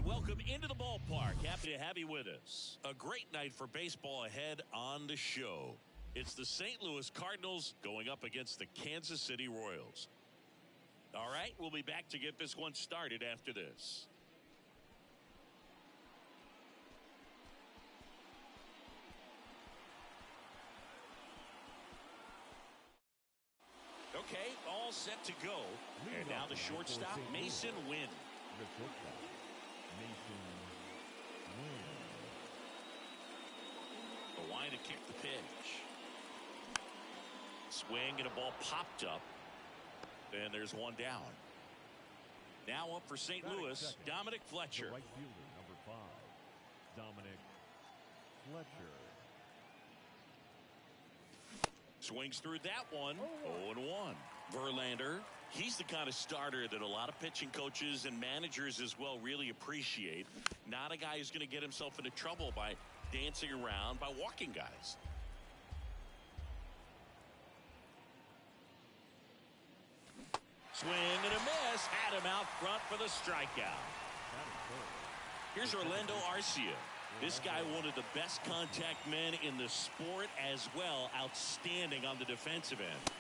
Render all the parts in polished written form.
welcome into the ballpark. Happy to have you with us. A great night for baseball ahead on the show. It's the St. Louis Cardinals going up against the Kansas City Royals. All right, we'll be back to get this one started after this. Okay, all set to go. And now the shortstop, Mason Wynn. The line to kick the pitch. Swing and a ball popped up. And there's one down. Now up for St. Louis, Dominic Fletcher. The right fielder, number 5, Dominic Fletcher. Swings through that one. 0-1. Verlander, he's the kind of starter that a lot of pitching coaches and managers as well really appreciate. Not a guy who's going to get himself into trouble by dancing around, by walking guys. Swing and a miss. Had him out front for the strikeout. Here's Orlando Arcia. This guy, one of the best contact men in the sport as well. Outstanding on the defensive end.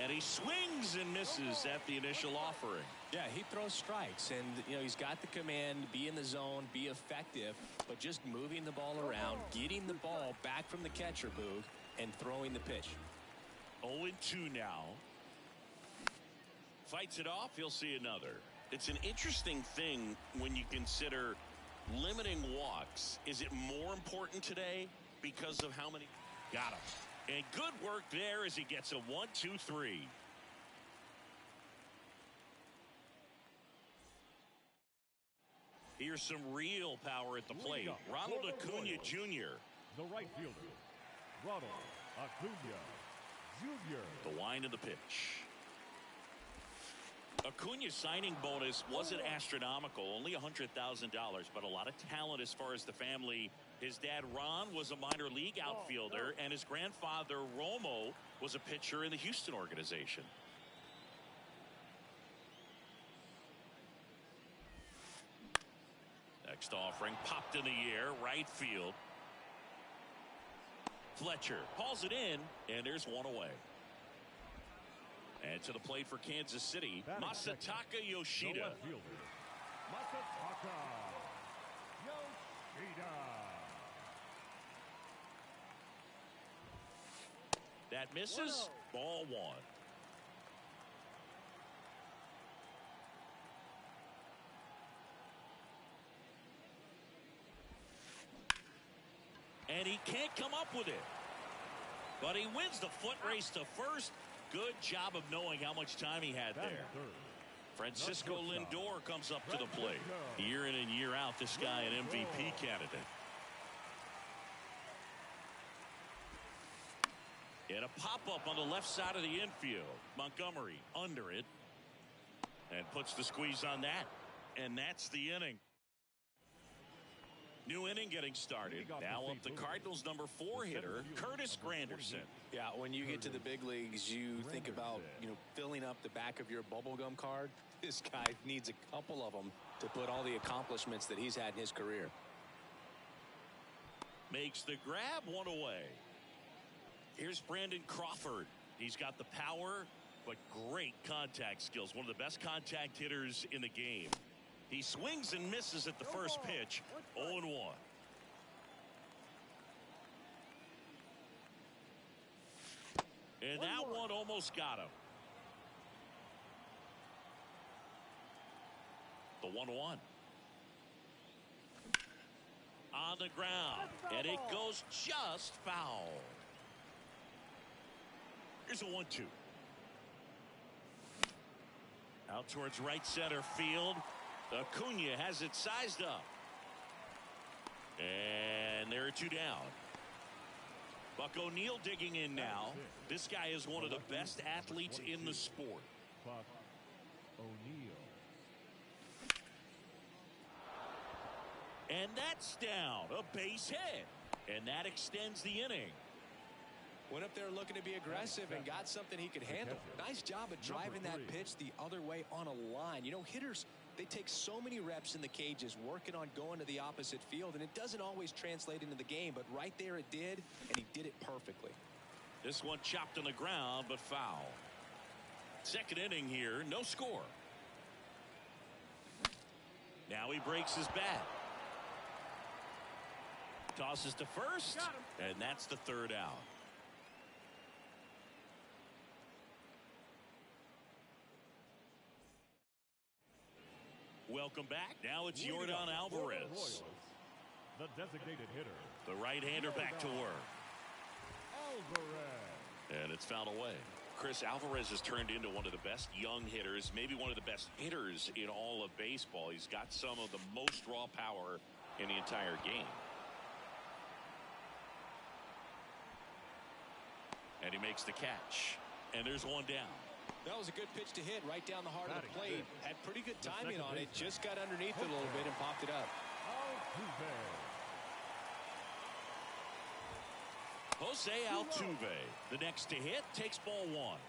And he swings and misses at the initial offering. Yeah, he throws strikes, and he's got the command, be in the zone, be effective, but just moving the ball around, getting the ball back from the catcher, Boog, and throwing the pitch. 0-2 now. Fights it off, he'll see another. It's an interesting thing when you consider limiting walks. Is it more important today because of how many? Got him. And good work there as he gets a 1-2-3. Here's some real power at the plate. Ronald Acuna Jr. The right fielder, Ronald Acuna Jr. The line of the pitch. Acuna's signing bonus wasn't astronomical, only $100,000, but a lot of talent as far as the family. His dad, Ron, was a minor league outfielder, and his grandfather, Romo, was a pitcher in the Houston organization. Next offering, popped in the air, right field. Fletcher hauls it in, and there's one away. And to the plate for Kansas City, Masataka Yoshida. Masataka Yoshida. That misses. Ball 1. And he can't come up with it. But he wins the foot race to first. Good job of knowing how much time he had there. Francisco Lindor comes up to the plate. Year in and year out, this guy an MVP candidate. And a pop-up on the left side of the infield. Montgomery under it. And puts the squeeze on that. And that's the inning. New inning getting started. Now up the Cardinals' number 4 hitter, Curtis Granderson. Yeah, when you get to the big leagues, you think about, filling up the back of your bubblegum card. This guy needs a couple of them to put all the accomplishments that he's had in his career. Makes the grab, one away. Here's Brandon Crawford. He's got the power, but great contact skills. One of the best contact hitters in the game. He swings and misses at the first pitch. 0-1. And that one almost got him. The 1-1. On the ground. And it goes just foul. Here's a 1-2. Out towards right center field. Acuna has it sized up. And there are 2 down. Buck O'Neil digging in now. This guy is one of the best athletes in the sport. Buck O'Neil. And that's down. A base hit. And that extends the inning. Went up there looking to be aggressive and got something he could handle. Nice job of driving that pitch the other way on a line. Hitters They take so many reps in the cages working on going to the opposite field, and it doesn't always translate into the game, but right there it did, and he did it perfectly. This one chopped on the ground, but foul. Second inning here, no score. Now he breaks his bat. Tosses to first, and that's the third out. Welcome back. Now it's Yordan Alvarez. The designated hitter. The right-hander back to work. Alvarez. And it's fouled away. Chris, Alvarez has turned into one of the best young hitters, maybe one of the best hitters in all of baseball. He's got some of the most raw power in the entire game. And he makes the catch. And there's one down. That was a good pitch to hit right down the heart of the plate. Had pretty good timing on it. Just got underneath it a little bit and popped it up. Jose Altuve, the next to hit, takes ball one.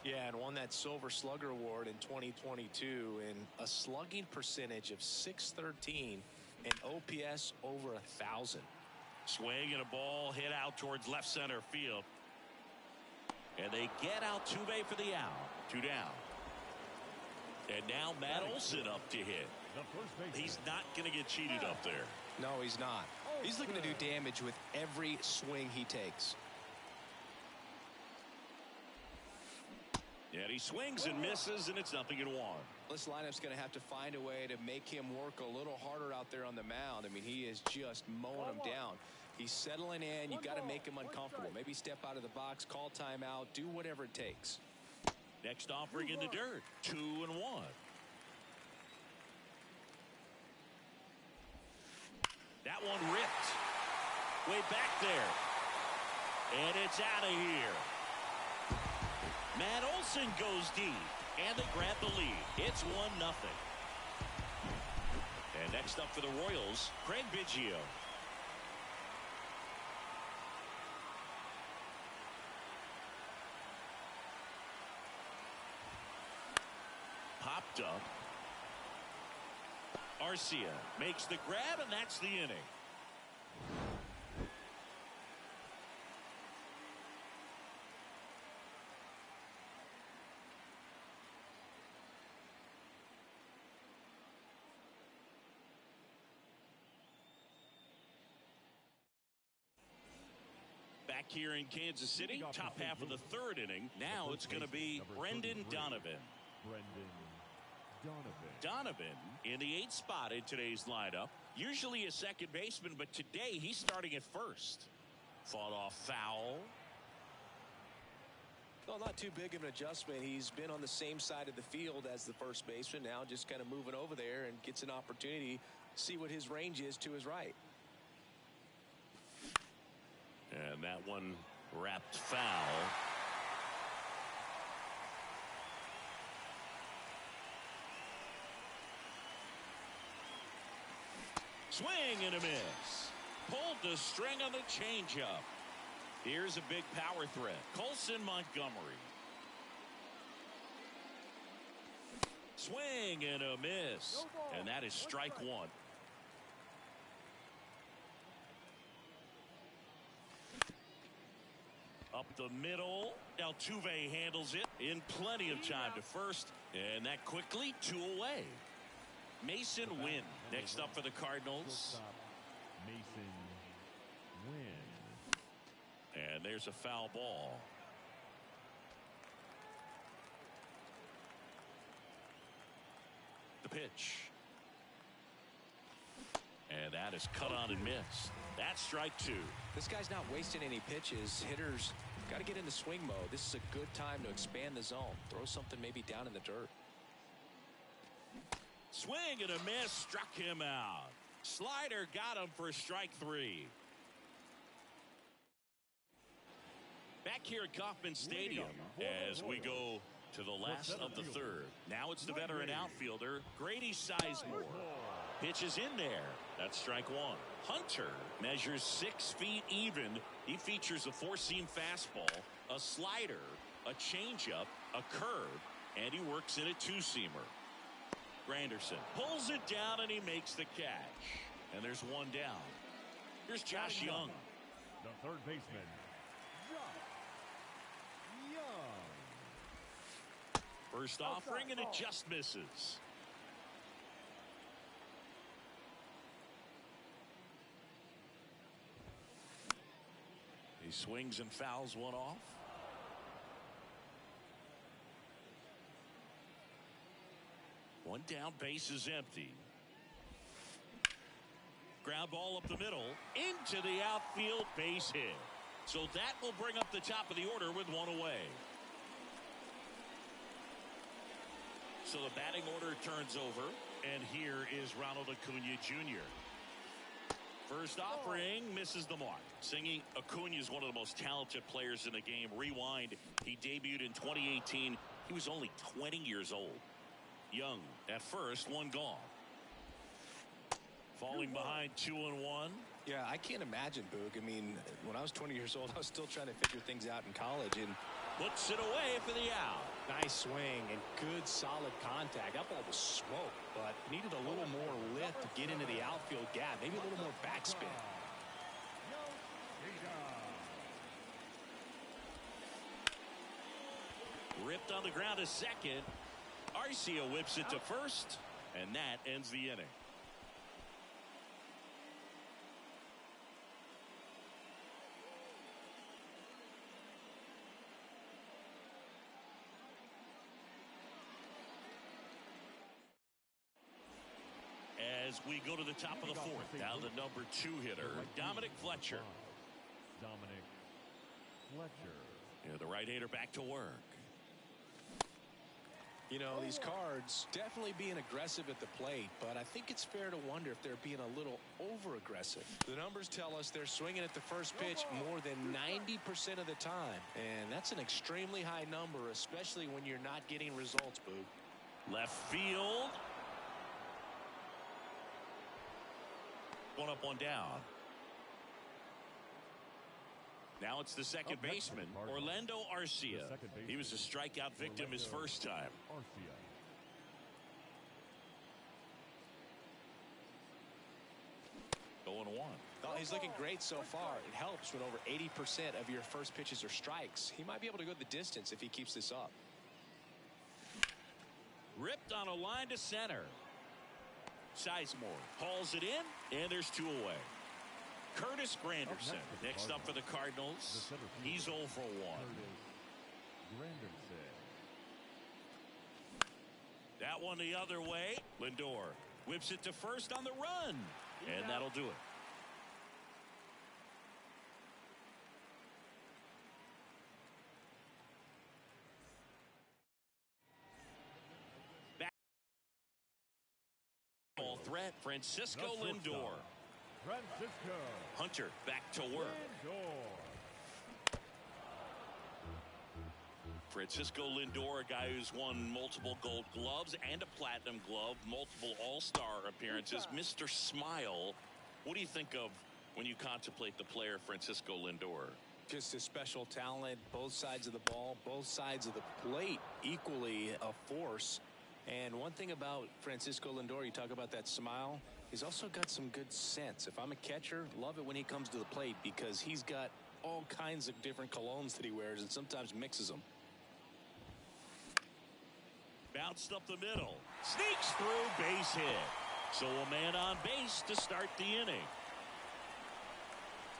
Yeah, and won that Silver Slugger Award in 2022 in a slugging percentage of .613 and OPS over 1,000. Swing and a ball hit out towards left center field. And they get Altuve for the out. Two down. And now Matt Olson up to hit. He's not going to get cheated up there. No, he's not. He's looking to do damage with every swing he takes. And he swings and misses, and it's 0-1. This lineup's going to have to find a way to make him work a little harder out there on the mound. I mean, he is just mowing him down. He's settling in. You got to make him uncomfortable. Maybe step out of the box, call timeout, do whatever it takes. Next offering in the dirt. 2-1. That one ripped. Way back there. And it's out of here. Matt Olson goes deep. And they grab the lead. It's 1-0. And next up for the Royals, Craig Biggio. Popped up. Arcia makes the grab, and that's the inning. Back here in Kansas City, top half of the third inning. Now it's going to be Brendan Donovan. Donovan in the 8th spot in today's lineup. Usually a second baseman, but today he's starting at first. Fought off foul. Well, not too big of an adjustment. He's been on the same side of the field as the first baseman. Now just kind of moving over there and gets an opportunity to see what his range is to his right. And that one wrapped foul. Swing and a miss. Pulled the string on the changeup. Here's a big power threat. Colson Montgomery. Swing and a miss. And that is strike one. Up the middle. Altuve handles it in plenty of time to first. And that quickly 2 away. Mason Wynn next up for the Cardinals. Mason Wynn. And there's a foul ball. The pitch. And that is cut on and missed. That's strike 2. This guy's not wasting any pitches. Hitters got to get into swing mode. This is a good time to expand the zone. Throw something maybe down in the dirt. Swing and a miss, struck him out. Slider got him for strike 3. Back here at Kauffman Stadium as we go to the last of the third. Now it's the veteran outfielder, Grady Sizemore. Pitches in there. That's strike 1. Hunter measures 6 feet even. He features a 4-seam fastball, a slider, a changeup, a curve, and he works in a two-seamer. Granderson pulls it down, and he makes the catch. And there's one down. Here's Josh Young. The third baseman, Josh Young. First offering, and it just misses. He swings and fouls one off. One down, base is empty. Ground ball up the middle, into the outfield, base hit. So that will bring up the top of the order with one away. So the batting order turns over, and here is Ronald Acuna Jr. First offering misses the mark. Singing, Acuna is one of the most talented players in the game. Rewind, he debuted in 2018. He was only 20 years old. Young at first, one gone. Falling behind 2-1. Yeah, I can't imagine, Boog. I mean, when I was 20 years old, I was still trying to figure things out in college, and puts it away for the out. Nice swing and good solid contact. That ball was smoke, but needed a little more lift to get into the outfield gap. Maybe a little more backspin. Ripped on the ground to second. Arcia whips it to first, and that ends the inning. As we go to the top of the fourth, now the number 2 hitter, Dominic Fletcher. Dominic Fletcher. Yeah, the right-hander back to work. You know, these Cards definitely being aggressive at the plate, but I think it's fair to wonder if they're being a little over-aggressive. The numbers tell us they're swinging at the first pitch more than 90% of the time, and that's an extremely high number, especially when you're not getting results, Boo. Left field. One up, one down. Now it's the second baseman, Orlando Arcia. He was a strikeout victim his first time. Arcia. 0-1. Oh, he's looking great so far. It helps when over 80% of your first pitches are strikes. He might be able to go the distance if he keeps this up. Ripped on a line to center. Sizemore hauls it in, and there's 2 away. Curtis Granderson next up for the Cardinals. He's 0 for 1. That one the other way. Lindor whips it to first on the run, and that'll do it. Ball threat, Francisco Lindor. Francisco. Hunter back to work. Lindor. Francisco Lindor, a guy who's won multiple Gold Gloves and a Platinum Glove, multiple All-Star appearances. Mr. Smile, what do you think of when you contemplate the player Francisco Lindor? Just a special talent, both sides of the ball, both sides of the plate, equally a force. And one thing about Francisco Lindor, you talk about that smile, he's also got some good sense. If I'm a catcher, love it when he comes to the plate because he's got all kinds of different colognes that he wears and sometimes mixes them. Bounced up the middle, sneaks through, base hit. So a man on base to start the inning.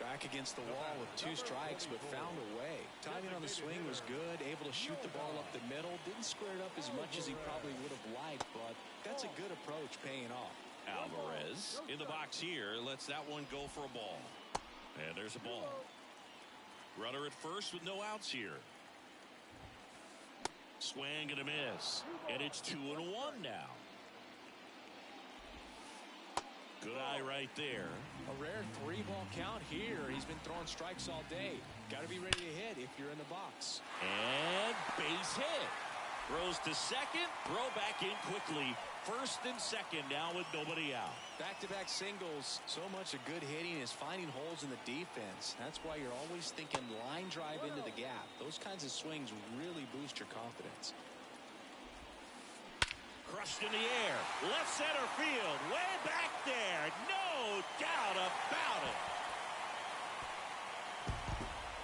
Back against the wall with 2 strikes, but found a way. Timing on the swing was good, able to shoot the ball up the middle. Didn't square it up as much as he probably would have liked, but that's a good approach paying off. Alvarez in the box here, lets that one go for a ball. And there's a ball. Runner at first with no outs here. Swing and a miss. And it's 2-1 now. Good eye right there. A rare 3-ball count here. He's been throwing strikes all day. Got to be ready to hit if you're in the box. And base hit. Throws to second. Throw back in quickly. First and second now with nobody out. Back-to-back singles. So much of good hitting is finding holes in the defense. That's why you're always thinking line drive into the gap. Those kinds of swings really boost your confidence. Crushed in the air. Left center field. Way back there. No doubt about it.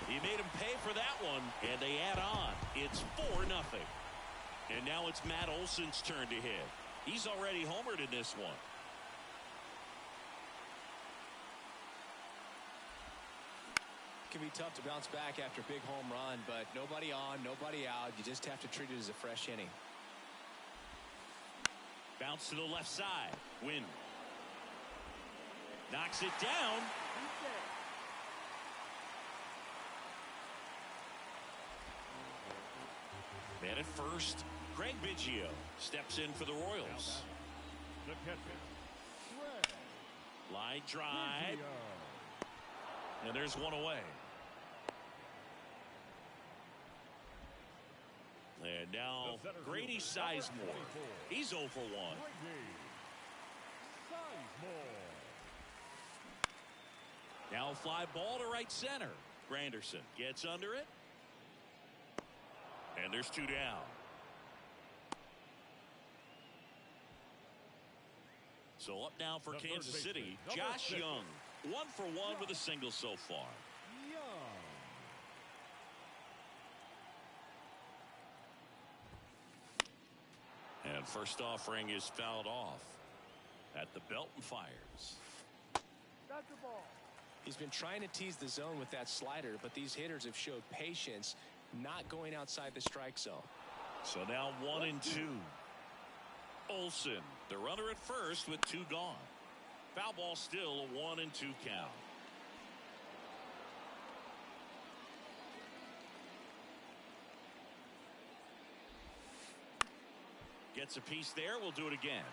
He made him pay for that one, and they add on. It's 4-0. And now it's Matt Olson's turn to hit. He's already homered in this one. It can be tough to bounce back after a big home run, but nobody on, nobody out. You just have to treat it as a fresh inning. Bounce to the left side. Win. Knocks it down. Man at first. Craig Biggio steps in for the Royals. The catcher, Line drive. And there's one away. And now Grady Sizemore. He's 0 for 1. Now a fly ball to right center. Granderson gets under it. And there's 2 down. So up now for Kansas City, Josh Young. 1 for 1 with a single so far. And first offering is fouled off at the belt and fires. He's been trying to tease the zone with that slider, but these hitters have showed patience, not going outside the strike zone. So now 1-2. Olson, the runner at first with 2 gone. Foul ball still a 1-2 count. Gets a piece there. We'll do it again.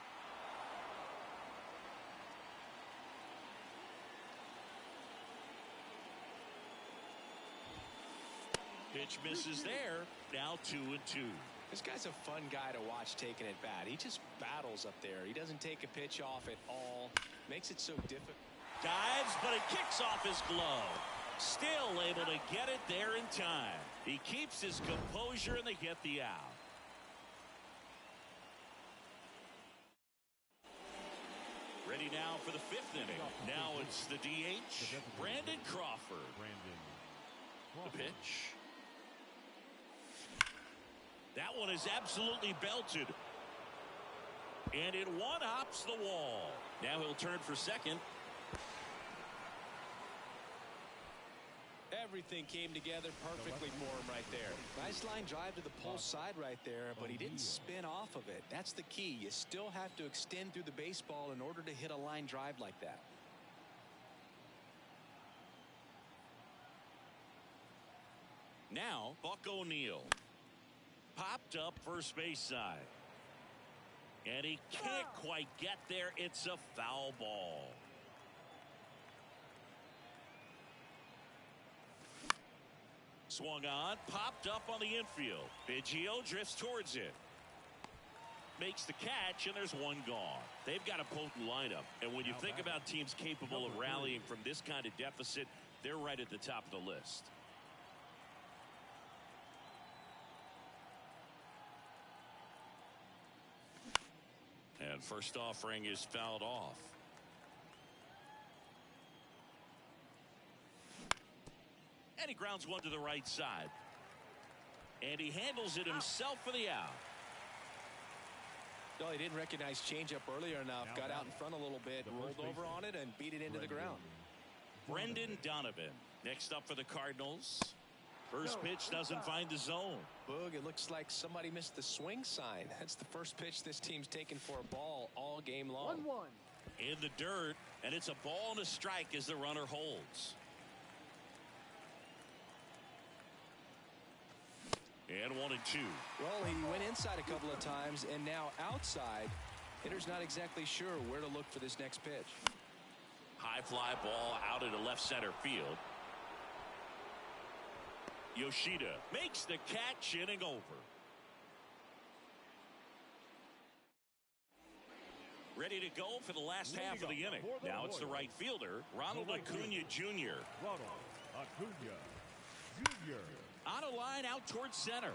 Pitch misses there. Now 2-2. This guy's a fun guy to watch taking it bat. He just battles up there. He doesn't take a pitch off at all. Makes it so difficult. Dives, but it kicks off his glove. Still able to get it there in time. He keeps his composure, and they get the out. Ready now for the 5th inning. Now it's the DH, Brandon Crawford. The pitch. That one is absolutely belted. And it one-hops the wall. Now he'll turn for second. Everything came together perfectly for him right there. Nice line drive to the pole side right there, but he didn't spin off of it. That's the key. You still have to extend through the baseball in order to hit a line drive like that. Now, Buck O'Neil. Popped up first base side. And he can't quite get there. It's a foul ball. Swung on, popped up on the infield. Biggio drifts towards it. Makes the catch, and there's one gone. They've got a potent lineup. And when you think about teams capable of rallying from this kind of deficit, they're right at the top of the list. And first offering is fouled off. And he grounds one to the right side. And he handles it himself for the out. No, he didn't recognize changeup earlier enough. Got out in front a little bit, rolled over on it, and beat it into the ground. Brendan Donovan next up for the Cardinals. First pitch doesn't find the zone. Boog, it looks like somebody missed the swing sign. That's the first pitch this team's taken for a ball all game long. 1-1. In the dirt, and it's a ball and a strike as the runner holds. And 1-2. Well, he went inside a couple of times, and now outside. Hitter's not exactly sure where to look for this next pitch. High fly ball out into left center field. Yoshida makes the catch, inning over. Ready to go for the last half of the inning. Now it's the right fielder, Ronald Acuna Jr. Ronald Acuna Jr. On a line out towards center.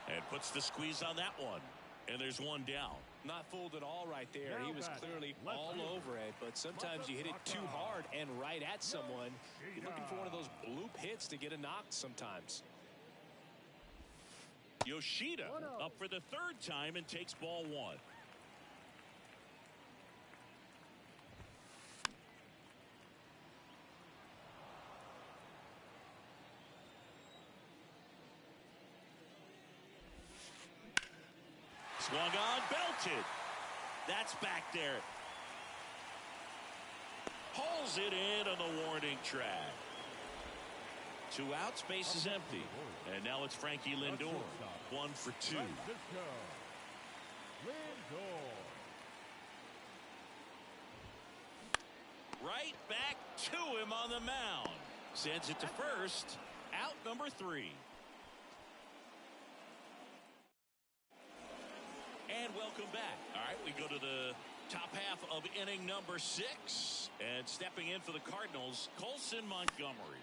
And puts the squeeze on that one. And there's one down. Not fooled at all right there. He was clearly all over it, but sometimes you hit it too hard and right at someone. You're looking for one of those bloop hits to get a knock sometimes. Yoshida up for the third time and takes ball one. Swung on, belted. That's back there. Hauls it in on the warning track. 2 outs, base is empty. And now it's Frankie Lindor. 1 for 2. Right back to him on the mound. Sends it to first. Out number 3. And welcome back. All right, we go to the top half of inning number 6. And stepping in for the Cardinals, Colson Montgomery.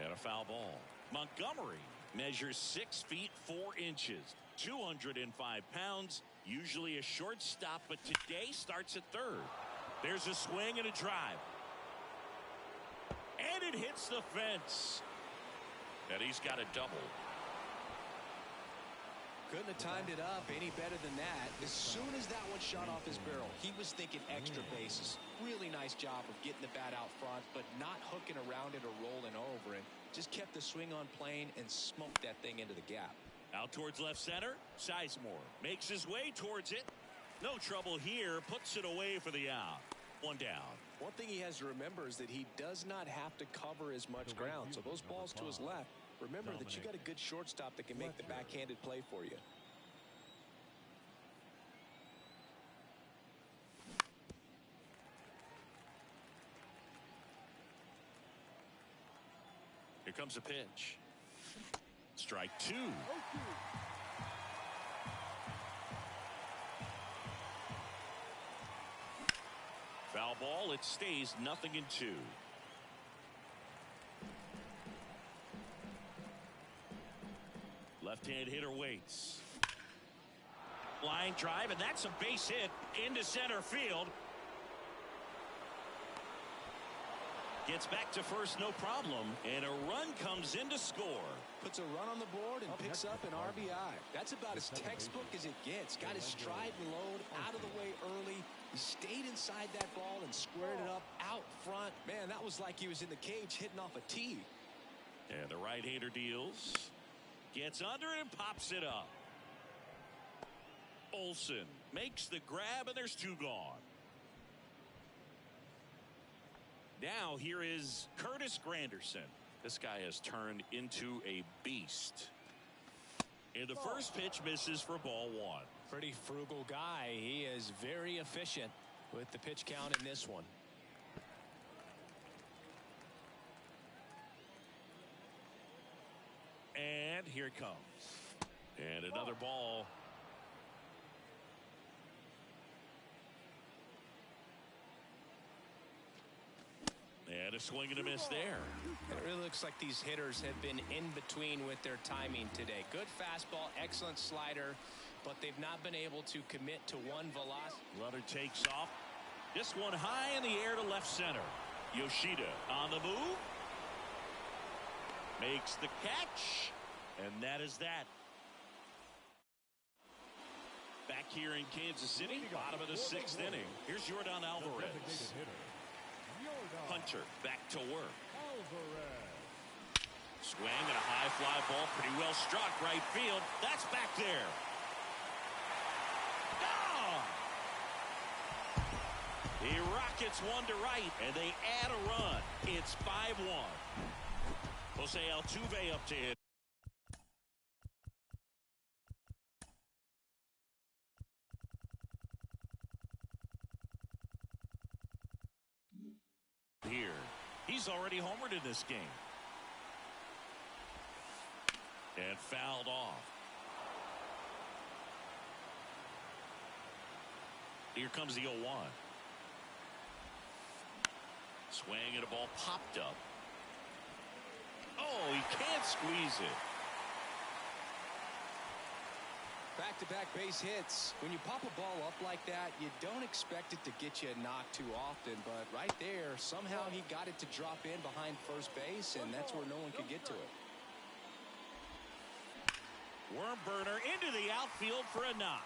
And a foul ball. Montgomery measures 6 feet 4 inches, 205 pounds, usually a shortstop, but today starts at third. There's a swing and a drive. And it hits the fence. And he's got a double. Couldn't have timed it up any better than that. As soon as that one shot off his barrel, he was thinking extra bases. Really nice job of getting the bat out front, but not hooking around it or rolling over it. Just kept the swing on plane and smoked that thing into the gap. Out towards left center. Sizemore makes his way towards it. No trouble here. Puts it away for the out. 1 down. One thing he has to remember is that he does not have to cover as much ground. So those balls to his left, remember that you got a good shortstop that can make the backhanded play for you. Here comes a pitch. Strike 2. Foul ball. It stays 0-2. Left-hand hitter waits. Line drive, and that's a base hit into center field. Gets back to first, no problem, and a run comes in to score. Puts a run on the board and picks up an RBI. That's about as textbook as it gets. Got his stride and load out of the way early. He stayed inside that ball and squared it up out front. Man, that was like he was in the cage hitting off a tee. And the right-hander deals. Gets under it and pops it up. Olsen makes the grab, and there's 2 gone. Now here is Curtis Granderson. This guy has turned into a beast. And the first pitch misses for ball 1. Pretty frugal guy. He is very efficient with the pitch count in this one. And here it comes. And another ball. And a swing and a miss there. And it really looks like these hitters have been in between with their timing today. Good fastball, excellent slider, but they've not been able to commit to one velocity. Runner takes off. This one high in the air to left center. Yoshida on the move. Makes the catch. And that is that. Back here in Kansas City, bottom of the 6th inning. Here's Yordan Alvarez. Hunter back to work. Swing and a high fly ball, pretty well struck right field. That's back there. Oh! He rockets one to right, and they add a run. It's 5-1. Jose Altuve up to hit. Here, he's already homered in this game. And fouled off. Here comes the 0-1. Swing and a ball popped up. Oh, he can't squeeze it. Back-to-back base hits. When you pop a ball up like that, you don't expect it to get you a knock too often, but right there, somehow he got it to drop in behind first base, and that's where no one could get to it. Worm burner into the outfield for a knock.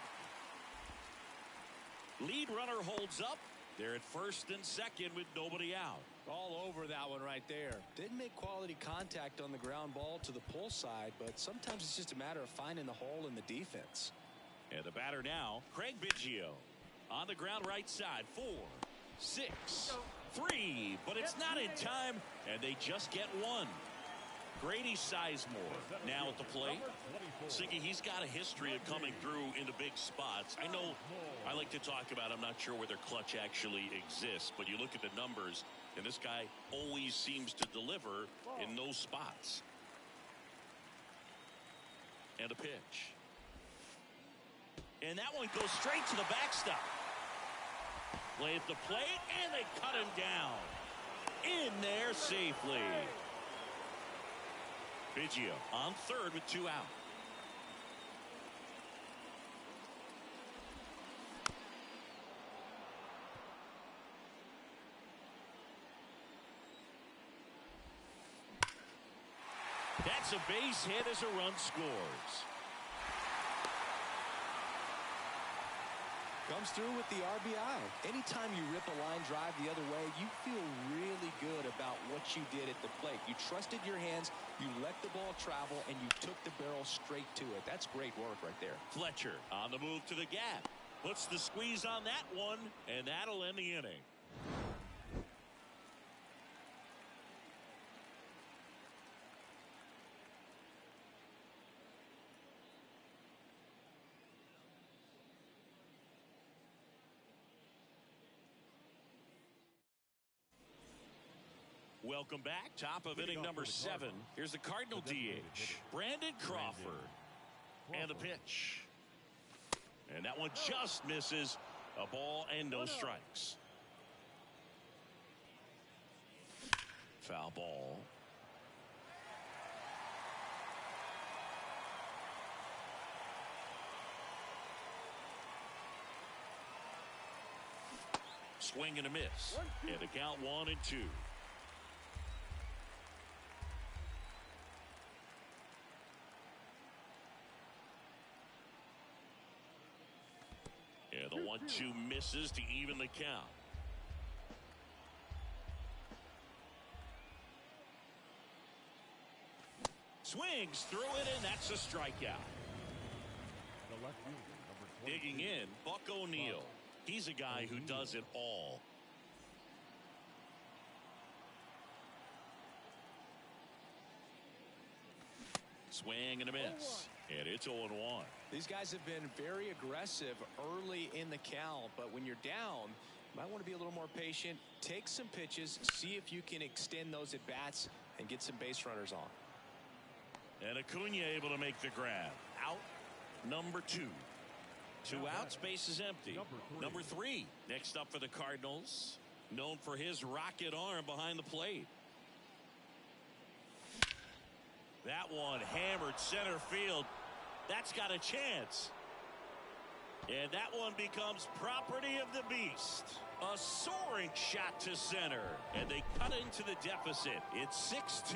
Lead runner holds up. They're at first and second with nobody out. All over that one right there. Didn't make quality contact on the ground ball to the pull side, but sometimes it's just a matter of finding the hole in the defense. And the batter now, Craig Biggio. On the ground right side, 4, 6, 3, but it's not in time, and they just get one. Grady Sizemore now at the plate. Siggy, he's got a history of coming through into big spots. I know I like to talk about, I'm not sure whether clutch actually exists, but you look at the numbers, and this guy always seems to deliver in those spots. And a pitch. And that one goes straight to the backstop. Play at the plate, and they cut him down. In there safely. Biggio on third with 2 out. That's a base hit as a run scores. Comes through with the RBI. Anytime you rip a line drive the other way, you feel really good about what you did at the plate. You trusted your hands, you let the ball travel, and you took the barrel straight to it. That's great work right there. Fletcher on the move to the gap. Puts the squeeze on that one, and that'll end the inning. Welcome back. Top of inning number 7. Here's the Cardinal DH, Brandon Crawford. And the pitch. And that one just misses. A ball and no strikes. Foul ball. Swing and a miss. And the count 1-2. And the 1-2 misses to even the count. Swings through it, and that's a strikeout. Digging in, Buck O'Neil. He's a guy who does it all. Swing and a miss. And it's 0-1. These guys have been very aggressive early in the count, but when you're down, you might want to be a little more patient. Take some pitches, see if you can extend those at bats and get some base runners on. And Acuna able to make the grab. Out number 2. 2 outs, base is empty. Number 3 next up for the Cardinals, known for his rocket arm behind the plate. That one hammered center field. That's got a chance. And that one becomes property of the beast. A soaring shot to center. And they cut into the deficit. It's 6-2.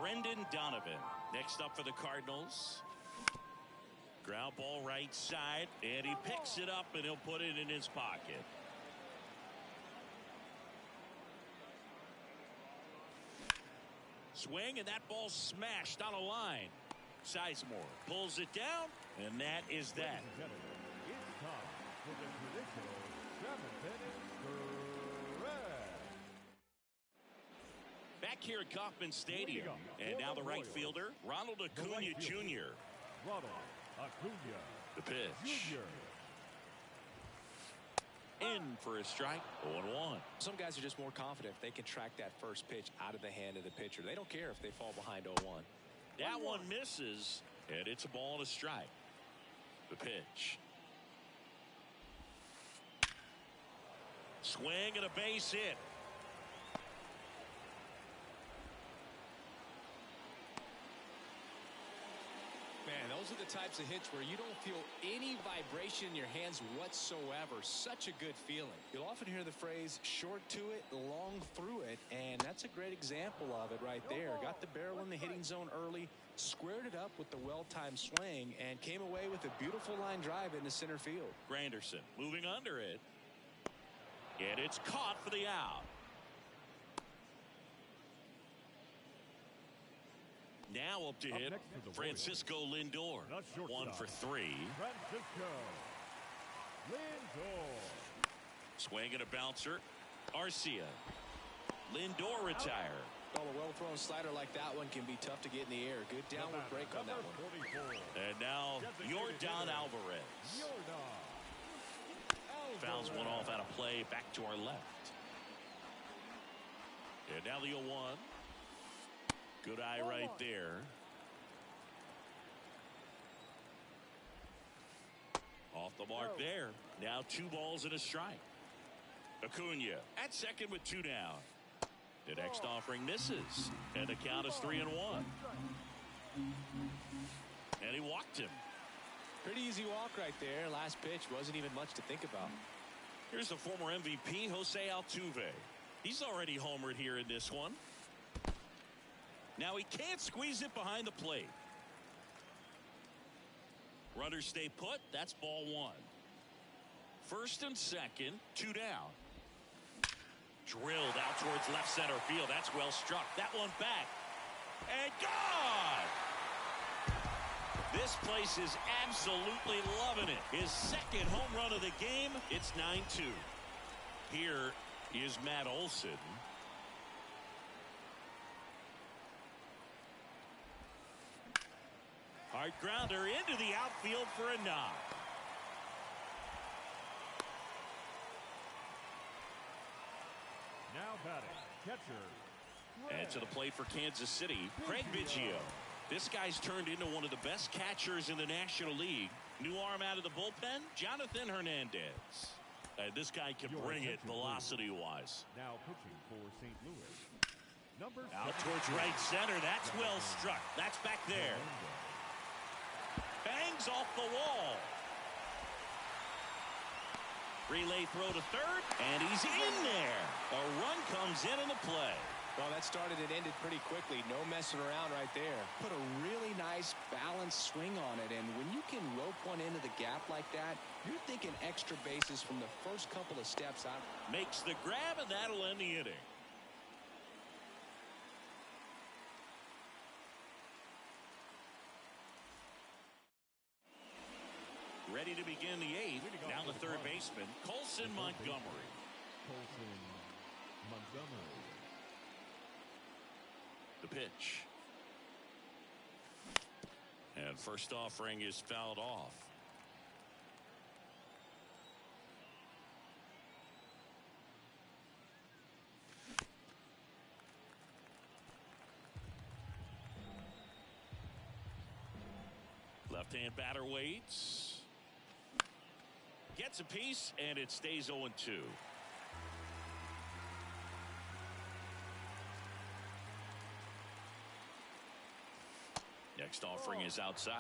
Brendan Donovan next up for the Cardinals. Ground ball right side. And he picks it up and he'll put it in his pocket. Swing, and that ball smashed on a line. Sizemore pulls it down, and that is that. It's time for the traditional 7th inning stretch. Back here at Kauffman Stadium, and now the right fielder, Ronald Acuna Jr. Ronald Acuna The pitch. Jr. In for a strike, 0-1. Some guys are just more confident if they can track that first pitch out of the hand of the pitcher. They don't care if they fall behind 0-1. That one misses, and it's a ball and a strike. The pitch. Swing and a base hit. Man, those are the types of hits where you don't feel any vibration in your hands whatsoever. Such a good feeling. You'll often hear the phrase short to it, long through it, and that's a great example of it right there. Got the barrel in the hitting zone early, squared it up with the well-timed swing, and came away with a beautiful line drive into center field. Granderson moving under it. And it's caught for the out. Now up to hit Francisco Lindor. 1 for 3. Francisco Lindor. Swing and a bouncer. Arcia. Lindor retired. Well, a well-thrown slider like that one can be tough to get in the air. Good downward break on that one. And now Yordan Alvarez. Fouls one off out of play back to our left. And now the 0-1. Good eye right there. Off the mark there. Now 2 balls and a strike. Acuna at second with 2 down. The next offering misses. And the count is 3-1. And he walked him. Pretty easy walk right there. Last pitch wasn't even much to think about. Here's the former MVP, Jose Altuve. He's already homered here in this one. Now he can't squeeze it behind the plate. Runners stay put. That's ball 1. First and second, 2 down. Drilled out towards left center field. That's well struck. That one back. And gone! This place is absolutely loving it. His second home run of the game. It's 9-2. Here is Matt Olson. Hard grounder into the outfield for a knock. Now batting, catcher. And to the plate for Kansas City, Craig Biggio. This guy's turned into one of the best catchers in the National League. New arm out of the bullpen, Jonathan Hernandez. This guy can bring it velocity-wise. Now pitching for St. Louis. Out towards right center. That's well struck. That's back there. Bangs off the wall. Relay throw to third, and he's in there. A run comes in the play. Well, that started and ended pretty quickly. No messing around right there. Put a really nice balanced swing on it, and when you can rope one into the gap like that, you're thinking extra bases from the first couple of steps out. Makes the grab, and that'll end the inning. Ready to begin the 8th. Now the third baseman, Colson Montgomery. Colson Montgomery. The pitch. And first offering is fouled off. Left-hand batter waits. Gets a piece, and it stays 0-2. Next offering is outside.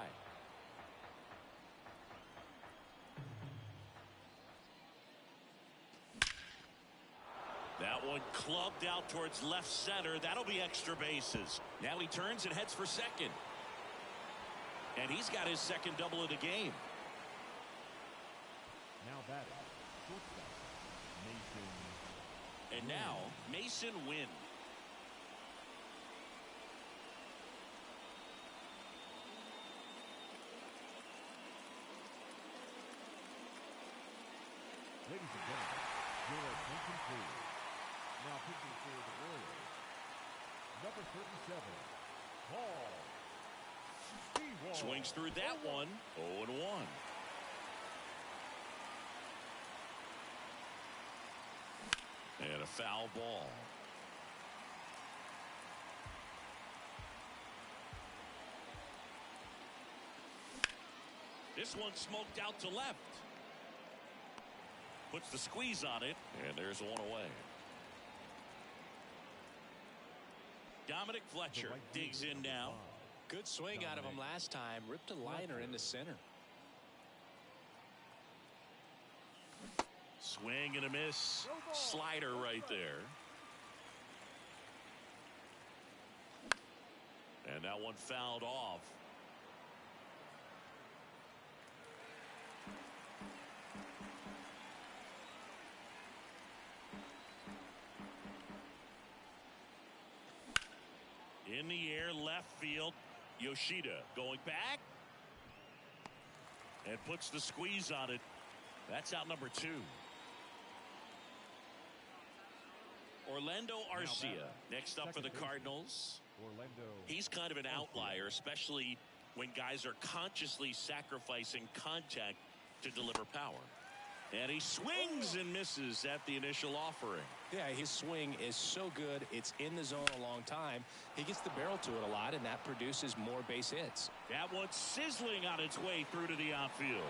That one clubbed out towards left center. That'll be extra bases. Now he turns and heads for second. And he's got his second double of the game. Now batting, shortstop, Mason. And now Mason Wynn. Ladies and gentlemen, your attention please. Now pitching for the Orioles, number 37, Paul. Swings through that one. 0-1. And a foul ball. This one smoked out to left. Puts the squeeze on it, and there's one away. Dominic Fletcher digs in now. Good swing out of him last time. Ripped a liner into center. Swing and a miss. Slider right there. And that one fouled off. In the air, left field. Yoshida going back. And puts the squeeze on it. That's out number 2. Orlando Arcia next up for the Cardinals. He's kind of an outlier, especially when guys are consciously sacrificing contact to deliver power. And he swings and misses at the initial offering. Yeah, his swing is so good. It's in the zone a long time. He gets the barrel to it a lot, and that produces more base hits. That one's sizzling on its way through to the outfield.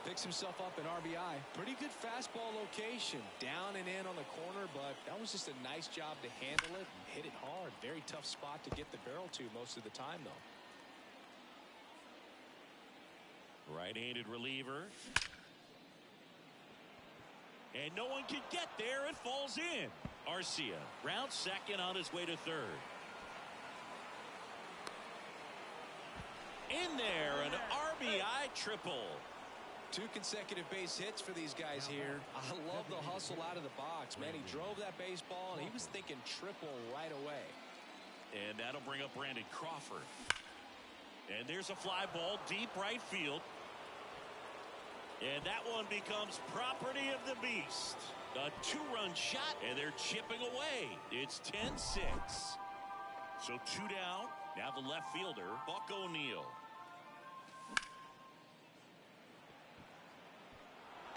Picks himself up an RBI. Pretty good fastball location. Down and in on the corner, but that was just a nice job to handle it and hit it hard. Very tough spot to get the barrel to most of the time, though. Right-handed reliever. And no one can get there. It falls in. Arcia rounds second on his way to third. In there, an RBI triple. 2 consecutive base hits for these guys here. I love the hustle out of the box, man. He drove that baseball, and he was thinking triple right away. And that'll bring up Brandon Crawford. And there's a fly ball deep right field. And that one becomes property of the beast. A 2-run shot, and they're chipping away. It's 10-6. So 2 down. Now the left fielder, Buck O'Neil.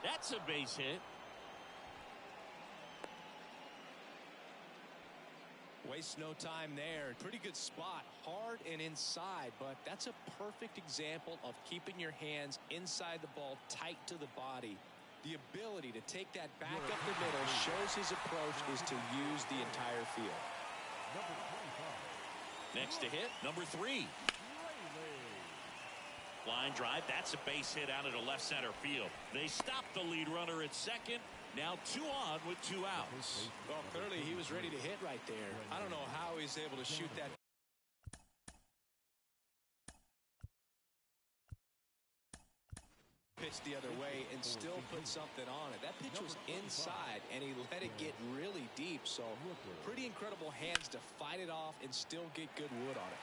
That's a base hit. Waste no time there. Pretty good spot. Hard and inside, but that's a perfect example of keeping your hands inside the ball, tight to the body. The ability to take that back up the middle shows his approach is to use the entire field. Next to hit, number 3. Line drive, that's a base hit out into left center field. They stop the lead runner at second. Now 2 on with 2 outs. Well, clearly he was ready to hit right there. I don't know how he's able to shoot that. Pitch the other way and still put something on it. That pitch was inside, and he let it get really deep. So pretty incredible hands to fight it off and still get good wood on it.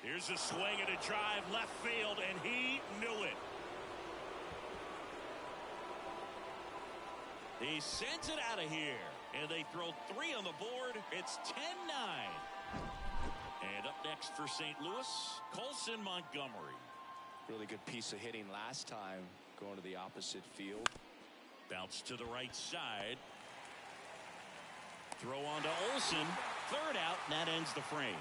Here's a swing and a drive left field, and he knew it. He sends it out of here, and they throw 3 on the board. It's 10-9. And up next for St. Louis, Colson Montgomery. Really good piece of hitting last time, going to the opposite field. Bounce to the right side. Throw on to Olsen. 3rd out, and that ends the frame.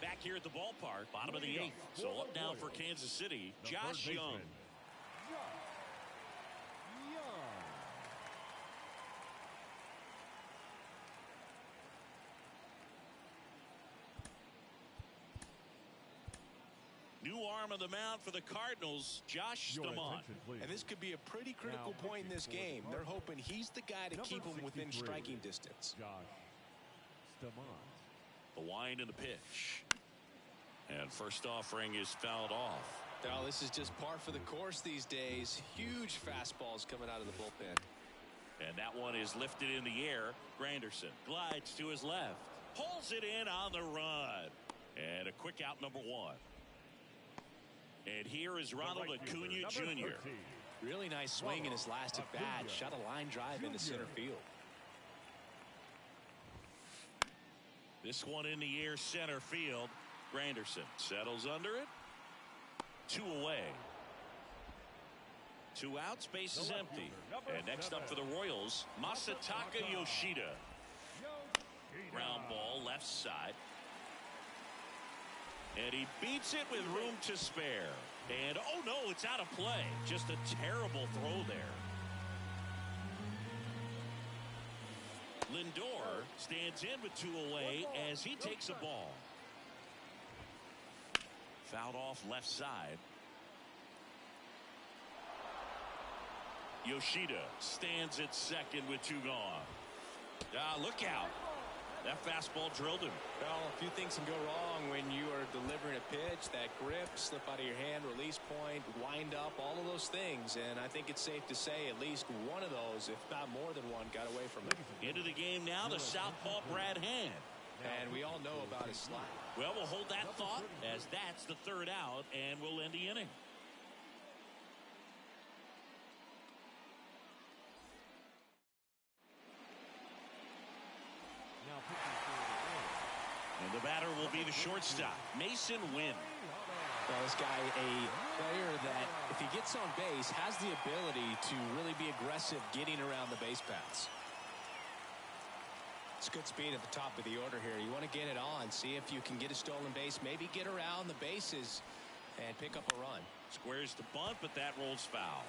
Back here at the ballpark, bottom of the 8th. So up now for Kansas City, Josh Young. New arm of the mound for the Cardinals, Josh Stamont. And this could be a pretty critical point in this game. They're hoping he's the guy to keep him within striking distance. The wind and the pitch. And first offering is fouled off. Now, this is just par for the course these days. Huge fastballs coming out of the bullpen. And that one is lifted in the air. Granderson glides to his left. Pulls it in on the run. And a quick out, number 1. And here is Ronald Acuna Jr. Really nice swing in his last at bat. Shot a line drive into center field. This one in the air center field. Granderson settles under it. 2 away. 2 outs, base is empty. And next up for the Royals, Masataka Yoshida. Ground ball left side. And he beats it with room to spare. And oh no, it's out of play. Just a terrible throw there. Lindor stands in with 2 away as he takes a ball. Fouled off left side. Yoshida stands at second with 2 gone. Look out. That fastball drilled him. Well, a few things can go wrong when you are delivering a pitch. That grip, slip out of your hand, release point, wind up, all of those things. And I think it's safe to say at least one of those, if not more than one, got away from him. Into the game now, the southpaw Brad Hand. And we all know about his slide. Well, we'll hold that thought as that's the 3rd out, and we'll end the inning. And the batter will be the shortstop, Mason Wynn. Well, this guy, a player that, if he gets on base, has the ability to really be aggressive getting around the base paths. It's good speed at the top of the order here. You want to get it on, see if you can get a stolen base, maybe get around the bases and pick up a run. Squares to bunt, but that rolls foul.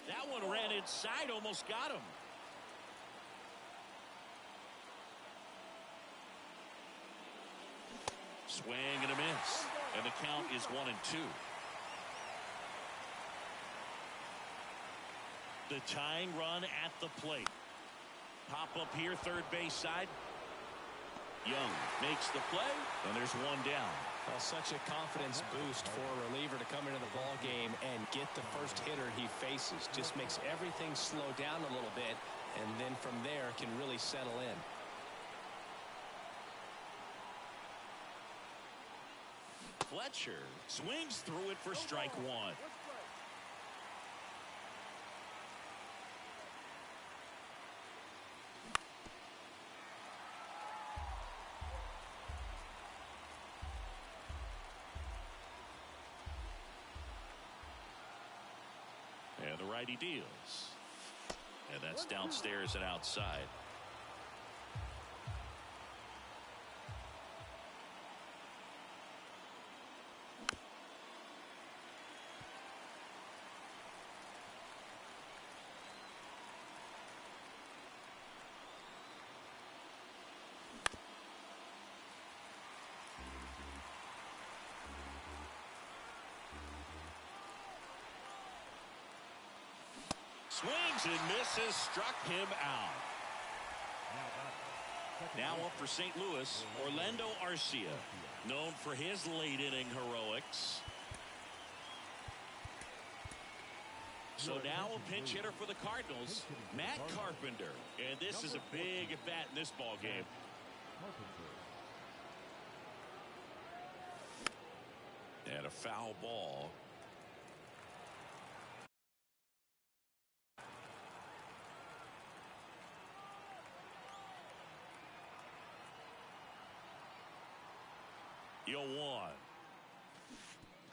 That one ran inside, almost got him. Swing and a miss. And the count is 1-2. The tying run at the plate. Pop up here, third base side. Young makes the play, and there's 1 down. Well, such a confidence boost for a reliever to come into the ball game and get the first hitter he faces. Just makes everything slow down a little bit, and then from there can really settle in. Fletcher swings through it for strike 1. And the righty deals. And that's downstairs and outside. Swings and misses, struck him out. Now up for St. Louis, Orlando Arcia, known for his late inning heroics. So now a pinch hitter for the Cardinals, Matt Carpenter. And this is a big at bat in this ball game. And a foul ball. Yo, 1.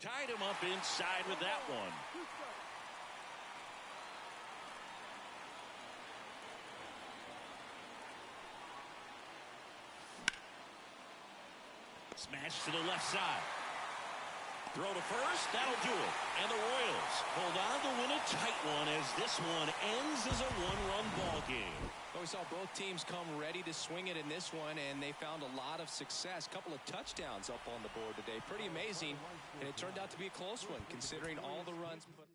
Tied him up inside with that one. Smash to the left side. Throw to first, that'll do it. And the Royals hold on to win a tight one as this one ends as a 1-run ball game. Well, we saw both teams come ready to swing it in this one, and they found a lot of success. Couple of touchdowns up on the board today. Pretty amazing, and it turned out to be a close one considering all the runs put.